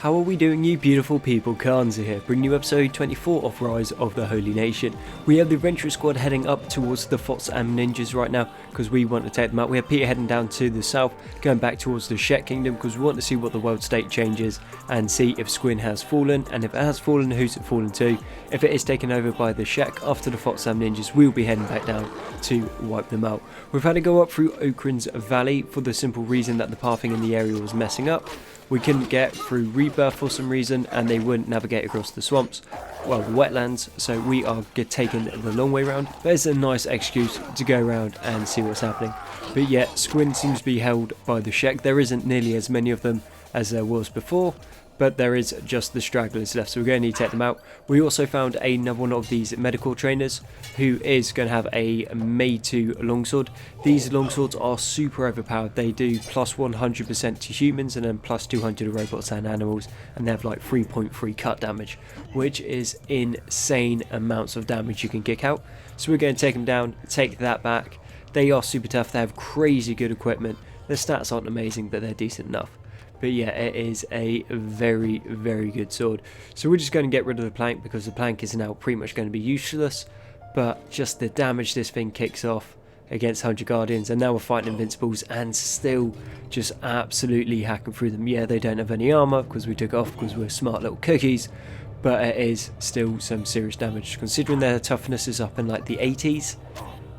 How are we doing, you beautiful people? Kanza here, bringing you episode 24 of Rise of the Holy Nation. We have the adventurous squad heading up towards the Fots and Ninjas right now because we want to take them out. We have Peter heading down to the south, going back towards the Shet Kingdom because we want to see what the world state changes and see if Squin has fallen, and if it has fallen, who's it fallen to. If it is taken over by the Shet after the Fots and Ninjas, we'll be heading back down to wipe them out. We've had to go up through Okran's Valley for the simple reason that the pathing in the area was messing up. We couldn't get through Rebirth for some reason, and they wouldn't navigate across the swamps, well, the wetlands, so we are taking the long way round. There's a nice excuse to go around and see what's happening. But yet, Squin seems to be held by the Shek. There isn't nearly as many of them as there was before, but there is just the stragglers left, so we're going to need to take them out. We also found another one of these medical trainers who is going to have a made to longsword. These longswords are super overpowered. They do plus 100% to humans and then plus 200 to robots and animals, and they have like 3.3 cut damage, which is insane amounts of damage you can kick out. So we're going to take them down, take that back. They are super tough, they have crazy good equipment. Their stats aren't amazing, but they're decent enough. But yeah, it is a very, very good sword. So we're just going to get rid of the plank because the plank is now pretty much going to be useless. But just the damage this thing kicks off against 100 Guardians, and now we're fighting Invincibles and still just absolutely hacking through them. Yeah, they don't have any armor because we took it off because we're smart little cookies. But it is still some serious damage. Considering their toughness is up in like the 80s,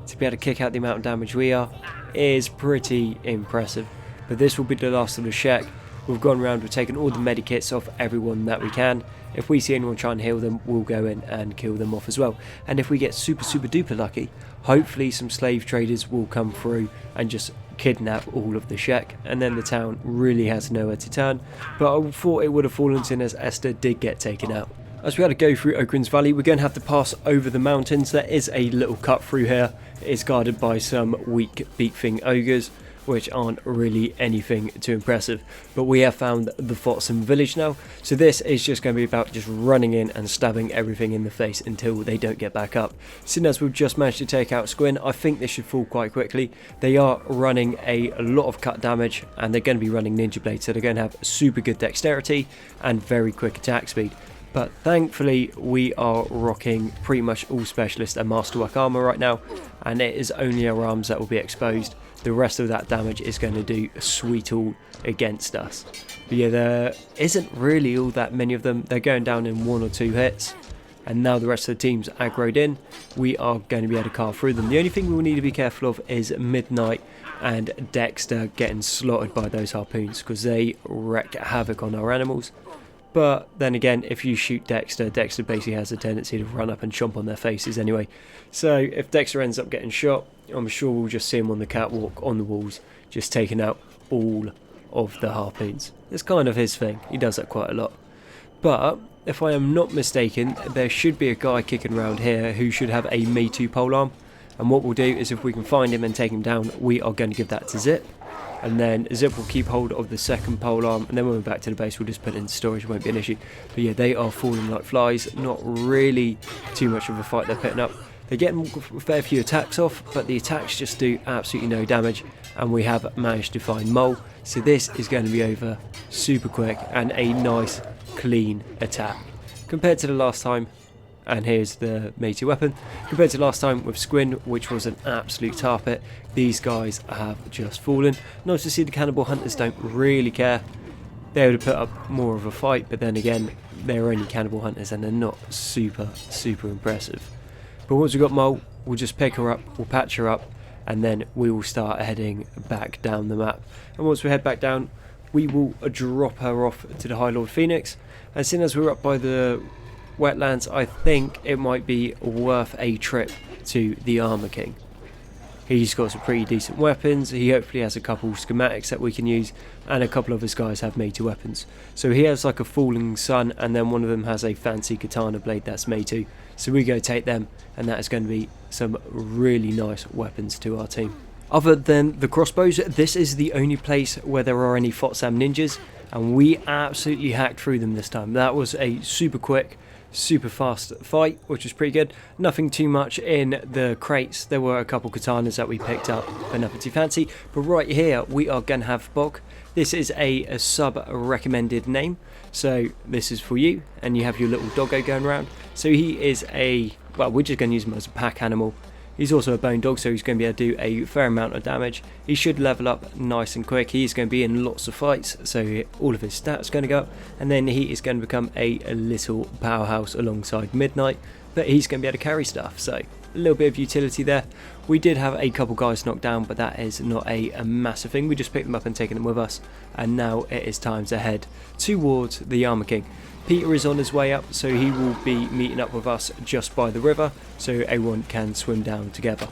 to be able to kick out the amount of damage we are is pretty impressive. But this will be the last of the Shek. We've gone around, we've taken all the medikits off everyone that we can. If we see anyone try and heal them, we'll go in and kill them off as well. And if we get super duper lucky, hopefully some slave traders will come through and just kidnap all of the Shek, and then the town really has nowhere to turn. But I thought it would have fallen in as Esther did get taken out. As we had to go through Okran's Valley, we're going to have to pass over the mountains. There is a little cut through here. It's guarded by some weak beak-thing ogres, which aren't really anything too impressive. But we have found the Fotsam village now, so this is just going to be about just running in and stabbing everything in the face until they don't get back up. Seeing as we've just managed to take out Squin, I think this should fall quite quickly. They are running a lot of cut damage, and they're going to be running Ninja Blade, so they're going to have super good dexterity and very quick attack speed. But thankfully we are rocking pretty much all specialist and masterwork armor right now, and it is only our arms that will be exposed. The rest of that damage is going to do sweet all against us. But yeah, there isn't really all that many of them. They're going down in 1 or 2 hits, and now the rest of the team's aggroed in. We are going to be able to carve through them. The only thing we will need to be careful of is Midnight and Dexter getting slaughtered by those harpoons, because they wreak havoc on our animals. But then again, if you shoot Dexter, Dexter basically has a tendency to run up and chomp on their faces anyway. So if Dexter ends up getting shot, I'm sure we'll just see him on the catwalk, on the walls, just taking out all of the harpoons. It's kind of his thing. He does that quite a lot. But if I am not mistaken, there should be a guy kicking around here who should have a Me Too polearm. And what we'll do is, if we can find him and take him down, we are going to give that to Zip. And then Zip will keep hold of the second polearm, and then when we're back to the base we'll just put it in storage, it won't be an issue. But yeah, they are falling like flies. Not really too much of a fight they're putting up. They're getting a fair few attacks off, but the attacks just do absolutely no damage, and we have managed to find Moll. So this is going to be over super quick, and a nice clean attack. Compared to the last time, and here's the meaty weapon, compared to last time with Squin, which was an absolute tarpit, these guys have just fallen. Nice to see the Cannibal Hunters don't really care. They would have put up more of a fight, but then again, they're only Cannibal Hunters and they're not super impressive. But once we've got Moll, we'll just pick her up, we'll patch her up, and then we will start heading back down the map. And once we head back down, we will drop her off to the High Lord Phoenix. And seeing as we're up by the wetlands, I think it might be worth a trip to the Armor King. He's got some pretty decent weapons. He hopefully has a couple schematics that we can use, and a couple of his guys have made to weapons. So he has like a falling sun, and then one of them has a fancy katana blade that's made to. So we go take them, and that is going to be some really nice weapons to our team. Other than the crossbows, this is the only place where there are any Fotsam ninjas, and we absolutely hacked through them this time. That was a super quick, super fast fight, which was pretty good. Nothing too much in the crates. There were a couple katanas that we picked up, but nothing too fancy. But right here we are going to have Bog. This is a sub recommended name, so this is for you, and you have your little doggo going around. So he is well, we're just going to use him as a pack animal. He's also a bone dog, so he's going to be able to do a fair amount of damage. He should level up nice and quick. He's going to be in lots of fights, so all of his stats are going to go up. And then he is going to become a little powerhouse alongside Midnight, but he's going to be able to carry stuff, so a little bit of utility there. We did have a couple guys knocked down, but that is not a massive thing. We just picked them up and taken them with us, and now it is time to head towards the Armor King. Peter is on his way up, so he will be meeting up with us just by the river, so everyone can swim down together.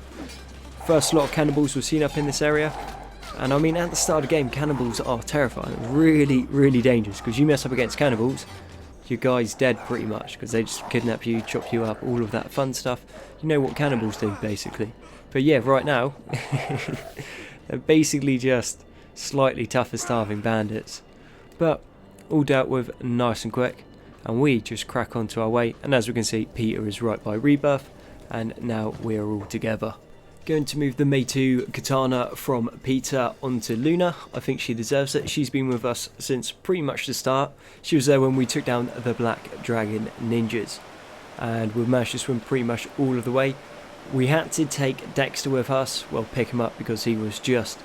First lot of cannibals were seen up in this area, and I mean, at the start of the game, cannibals are terrifying. Really dangerous, because you mess up against cannibals, your guy's dead pretty much, because they just kidnap you, chop you up, all of that fun stuff. You know what cannibals do, basically. But yeah, right now, they're basically just slightly tougher starving bandits. But all dealt with nice and quick, and we just crack on to our way. And as we can see, Peter is right by Rebirth, and now we are all together. Going to move the Mei-2 katana from Peter onto Luna. I think she deserves it. She's been with us since pretty much the start. She was there when we took down the Black Dragon ninjas, and we've managed to swim pretty much all of the way. We had to take Dexter with us, well, pick him up, because he was just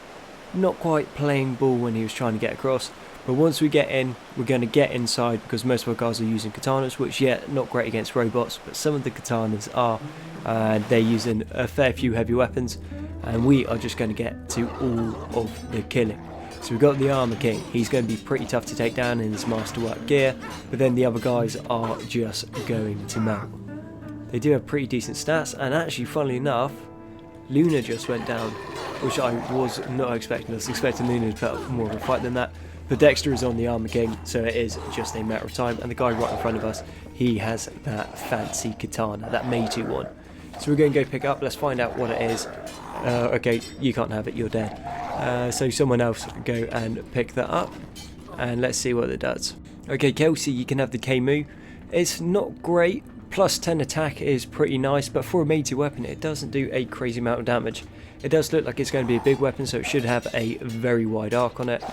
not quite playing ball when he was trying to get across. But once we get in, we're going to get inside, because most of our guys are using katanas, which, yeah, not great against robots, but some of the katanas are, and they're using a fair few heavy weapons, and we are just going to get to all of the killing. So we've got the Armor King. He's going to be pretty tough to take down in his masterwork gear, but then the other guys are just going to melt. They do have pretty decent stats, and actually, funnily enough, Luna just went down, which I was not expecting. I was expecting Luna to put up more of a fight than that. But Dexter is on the Armor King, so it is just a matter of time. And the guy right in front of us, he has that fancy katana, that Mei-2 one. So we're going to go pick up. Let's find out what it is. Okay, you can't have it, you're dead. So someone else go and pick that up, and let's see what it does. Okay, Kelsey, you can have the K-Mu. It's not great. Plus 10 attack is pretty nice, but for a Mei-2 weapon, it doesn't do a crazy amount of damage. It does look like it's going to be a big weapon, so it should have a very wide arc on it.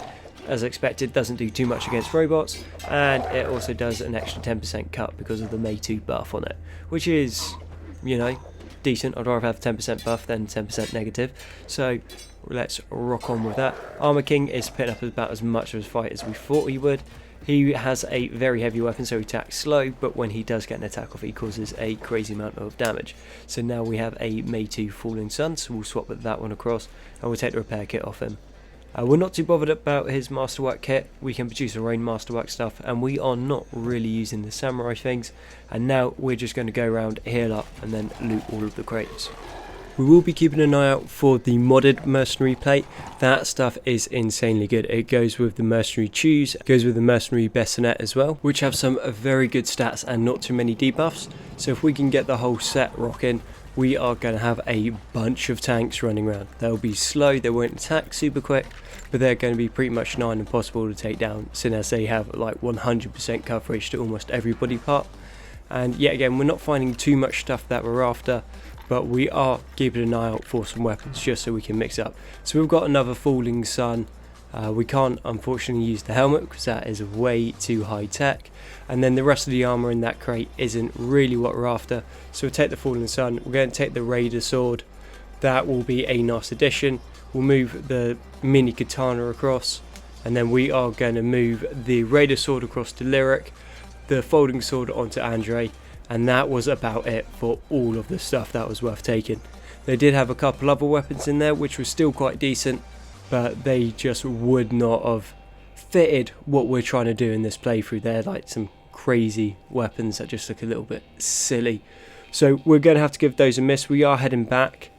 As expected, doesn't do too much against robots, and it also does an extra 10% cut because of the Mei-2 buff on it, which is, you know, decent. I'd rather have 10% buff than 10% negative, so let's rock on with that. Armor King is putting up about as much of a fight as we thought he would. He has a very heavy weapon, so he attacks slow, but when he does get an attack off, he causes a crazy amount of damage. So now we have a Mei-2 Falling Sun, so we'll swap that one across, and we'll take the repair kit off him. We're not too bothered about his masterwork kit. We can produce our own masterwork stuff, and we are not really using the samurai things. And now we're just going to go around, heal up, and then loot all of the crates. We will be keeping an eye out for the modded mercenary plate. That stuff is insanely good. It goes with the mercenary choose, goes with the mercenary bassinet as well, which have some very good stats and not too many debuffs. So if we can get the whole set rocking, we are going to have a bunch of tanks running around. They'll be slow, they won't attack super quick, but they're going to be pretty much nigh impossible to take down, since they have like 100% coverage to almost every body part. And yet again, we're not finding too much stuff that we're after, but we are keeping an eye out for some weapons just so we can mix up. So we've got another Falling Sun. We can't unfortunately use the helmet because that is way too high tech, and then the rest of the armor in that crate isn't really what we're after. So we'll take the Falling Sun, we're going to take the Raider Sword. That will be a nice addition. We'll move the mini katana across, and then we are going to move the Raider Sword across to Lyric, the Folding Sword onto Andre, and that was about it for all of the stuff that was worth taking. They did have a couple other weapons in there which was still quite decent, but they just would not have fitted what we're trying to do in this playthrough. They're like some crazy weapons that just look a little bit silly. So we're going to have to give those a miss. We are heading back,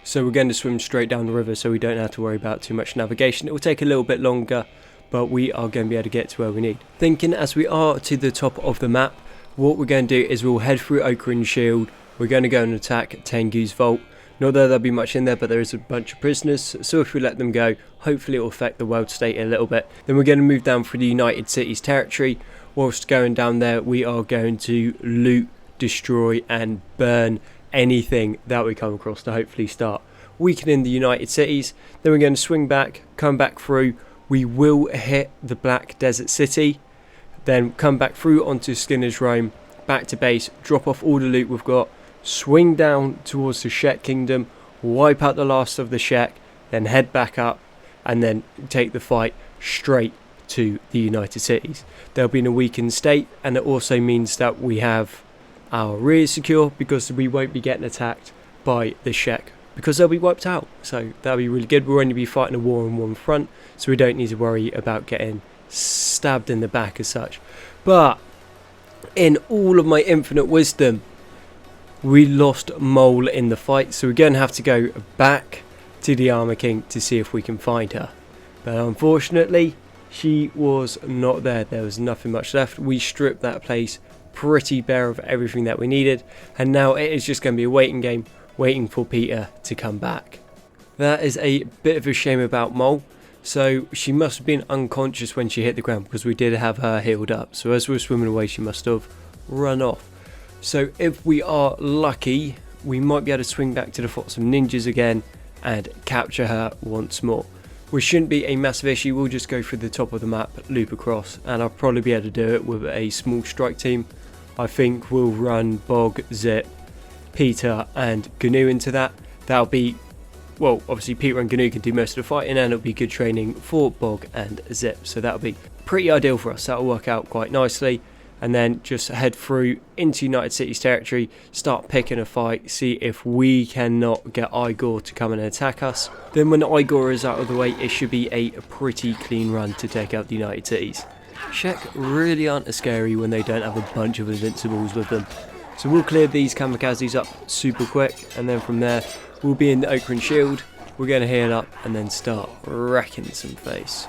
so we're going to swim straight down the river so we don't have to worry about too much navigation. It will take a little bit longer, but we are going to be able to get to where we need. Thinking as we are to the top of the map, what we're going to do is we'll head through Ocarin Shield. We're going to go and attack Tengu's Vault. Not that there'll be much in there, but there is a bunch of prisoners, so if we let them go, hopefully it will affect the world state a little bit. Then we're going to move down through the United Cities territory. whilst going down there we are going to loot, destroy and burn anything that we come across to hopefully start weakening the United Cities. Then we're going to swing back, come back through, we will hit the Black Desert City, then come back through onto Skinner's Rome, back to base, drop off all the loot we've got, swing down towards the Shek Kingdom, wipe out the last of the Shek, then head back up and then take the fight straight to the United Cities. They'll be in a weakened state, and it also means that we have our rears secure because we won't be getting attacked by the Shek because they'll be wiped out. So that'll be really good. We'll only be fighting a war on one front, so we don't need to worry about getting stabbed in the back as such. But in all of my infinite wisdom, we lost Moll in the fight, so we're going to have to go back to the Armor King to see if we can find her. But unfortunately, she was not there. There was nothing much left. We stripped that place pretty bare of everything that we needed, and now it is just going to be a waiting game, waiting for Peter to come back. That is a bit of a shame about Moll. So she must have been unconscious when she hit the ground, because we did have her healed up. So as we were swimming away, she must have run off. So if we are lucky, we might be able to swing back to the Forts of Ninjas again and capture her once more. Which shouldn't be a massive issue. We'll just go through the top of the map, loop across, and I'll probably be able to do it with a small strike team. I think we'll run Bog, Zip, Peter and GNU into that. That'll be, well, obviously Peter and GNU can do most of the fighting, and it'll be good training for Bog and Zip. So that'll be pretty ideal for us. That'll work out quite nicely. And then just head through into United Cities territory, start picking a fight, see if we cannot get Igor to come and attack us. Then when Igor is out of the way, it should be a pretty clean run to take out the United Cities. Shek really aren't as scary when they don't have a bunch of invincibles with them. So we'll clear these kamikazes up super quick, and then from there we'll be in the Okran Shield. We're going to heal up and then start wrecking some face.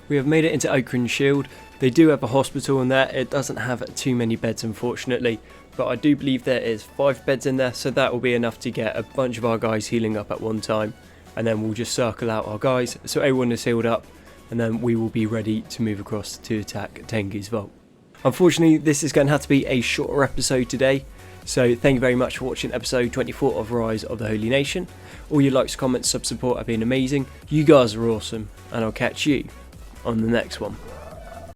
We have made it into Okran Shield. They do have a hospital in there. It doesn't have too many beds, unfortunately, but I do believe there is 5 beds in there, so that will be enough to get a bunch of our guys healing up at one time, and then we'll just circle out our guys so everyone is healed up, and then we will be ready to move across to attack Tengu's Vault. Unfortunately, this is going to have to be a shorter episode today, so thank you very much for watching episode 24 of Rise of the Holy Nation. All your likes, comments, sub support have been amazing. You guys are awesome, and I'll catch you on the next one.